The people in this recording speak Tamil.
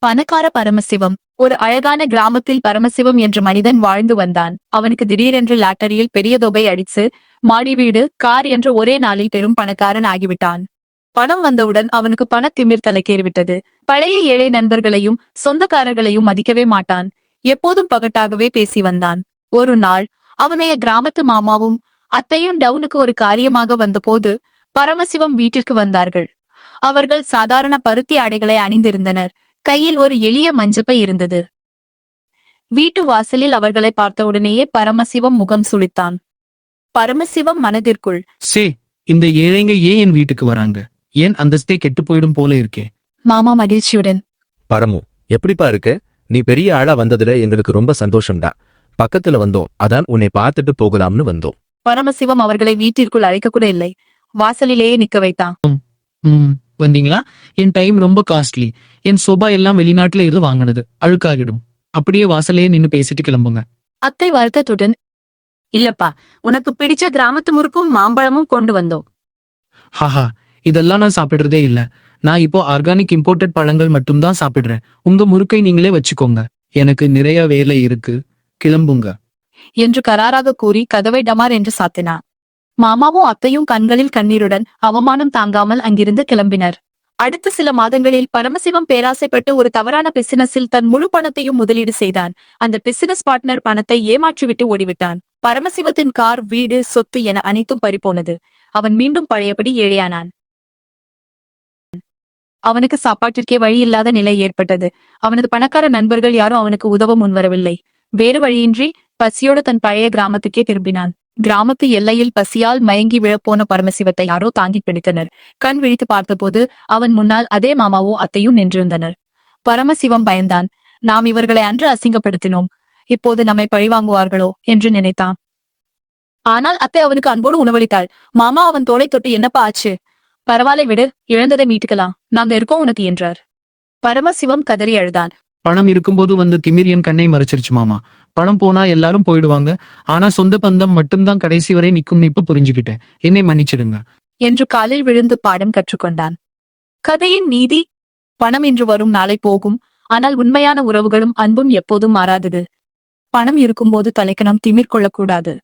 பணக்கார பரமசிவம். ஒரு அழகான கிராமத்தில் பரமசிவம் என்ற மனிதன் வாழ்ந்து வந்தான். அவனுக்கு திடீரென்று லாட்டரியில் பெரிய தொகை அடிச்சு மாடி வீடு, கார் என்ற ஒரே நாளில் பெரும் பணக்காரன் ஆகிவிட்டான். பணம் வந்தவுடன் அவனுக்கு பணத்திமிர் தலைக்கேறிவிட்டது. பழைய ஏழை நண்பர்களையும் சொந்தக்காரர்களையும் மதிக்கவே மாட்டான். எப்போதும் பகட்டாகவே பேசி வந்தான். ஒரு நாள் அவனைய கிராமத்து மாமாவும் அத்தையும் டவுனுக்கு ஒரு காரியமாக வந்தபோது பரமசிவம் வீட்டிற்கு வந்தார்கள். அவர்கள் சாதாரண பருத்தி ஆடைகளை அணிந்திருந்தனர். கையில் ஒரு எளிய மஞ்சப்பை இருந்தது. வீட்டு வாசலில் அவர்களை பார்த்தவுடனேயே பரமசிவம் முகம் சுளித்தான். பரமசிவம் மனதிற்குள், சே, இந்த ஏழைங்க ஏன் என் வீட்டுக்கு வராங்க? ஏன் அந்தஸ்தே கெட்டு போயிடும் போல இருக்கே. மாமா மகிழ்ச்சியுடன், பரமு, எப்படிப்பா இருக்கு? நீ பெரிய ஆளா வந்ததுல எங்களுக்கு ரொம்ப சந்தோஷம்டா. பக்கத்துல வந்தோம், அதான் உன்னை பார்த்துட்டு போகலாம்னு வந்தோம். பரமசிவம் அவர்களை வீட்டிற்குள் அழைக்க கூட இல்லை. வாசலிலேயே நிக்க வைத்தான். வந்தீங்களா? என் டைம் ரொம்ப காஸ்ட்லி. என் சோபா எல்லாம் வெளிநாட்டுல இருந்து வாங்கினது, அழுக்காகிடும். அப்படியே வாசலையே நின்னு பேசிட்டு கிளம்புங்க. அத்தை வருத்தத்துடன், இல்லப்பா, உனக்கு பிடிச்ச கிராமத்து முறுக்கும் மாம்பழமும் கொண்டு வந்தோம். ஹாஹா, இதெல்லாம் நான் சாப்பிடுறதே இல்ல. நான் இப்போ ஆர்கானிக் இம்போர்ட்டட் பழங்கள் மட்டும்தான் சாப்பிடுறேன். உங்க முறுக்கை நீங்களே வச்சுக்கோங்க. எனக்கு நிறைய வேலை இருக்கு, கிளம்புங்க என்று கராராக கூறி கதவை டமார் என்று சாத்தினான். மாமாவும் அத்தையும் கண்களில் கண்ணீருடன் அவமானம் தாங்காமல் அங்கிருந்து கிளம்பினர். அடுத்த சில மாதங்களில் பரமசிவம் பேராசைப்பட்டு ஒரு தவறான பிசினஸில் தன் முழு பணத்தையும் முதலீடு செய்தான். அந்த பிசினஸ் பார்ட்னர் பணத்தை ஏமாற்றிவிட்டு ஓடிவிட்டான். பரமசிவத்தின் கார், வீடு, சொத்து என அனைத்தும் பறிபோனது. அவன் மீண்டும் பழையபடி ஏழையானான். அவனுக்கு சாப்பாட்டிற்கே வழி இல்லாத நிலை ஏற்பட்டது. அவனது பணக்கார நண்பர்கள் யாரும் அவனுக்கு உதவ முன்வரவில்லை. வேறு வழியின்றி பசியோடு தன் பழைய கிராமத்துக்கே திரும்பினான். கிராமத்து எல்லையில் பசியால் மயங்கி விழப்போன பரமசிவத்தை யாரோ தாங்கி பிடித்தனர். கண் விழித்து பார்த்தபோது அவன் முன்னால் அதே மாமாவோ அத்தையும் நின்றிருந்தனர். பரமசிவம் பயந்தான். நாம் இவர்களை அன்று அசிங்கப்படுத்தினோம், இப்போது நம்மை பழிவாங்குவார்களோ என்று நினைத்தான். ஆனால் அத்தை அவனுக்கு அன்போடு உணவளித்தாள். மாமா அவன் தோளை தொட்டு, என்னப்பா ஆச்சு? பரவாயில்லை விடு, இழந்ததை மீட்டுக்கலாம், நாங்க இருக்கோம் உனக்கு என்றார். பரமசிவம் கதறி அழுதான். பணம் இருக்கும்போது வந்து திமிர் என் கண்ணை மறைச்சிருச்சு மாமா. பணம் போனா எல்லாரும் போயிடுவாங்க, ஆனா சொந்த பந்தம் மட்டும்தான் கடைசி வரை நிக்கும். இப்ப புரிஞ்சுக்கிட்டேன், என்னை மன்னிச்சிடுங்க என்று காலில் விழுந்து பாடம் கற்றுக்கொண்டான். கதையின் நீதி: பணம் இன்று வரும், நாளை போகும். ஆனால் உண்மையான உறவுகளும் அன்பும் எப்போதும் மாறாதது. பணம் இருக்கும்போது தலைக்கணம் திமிர் கொள்ளக்கூடாது.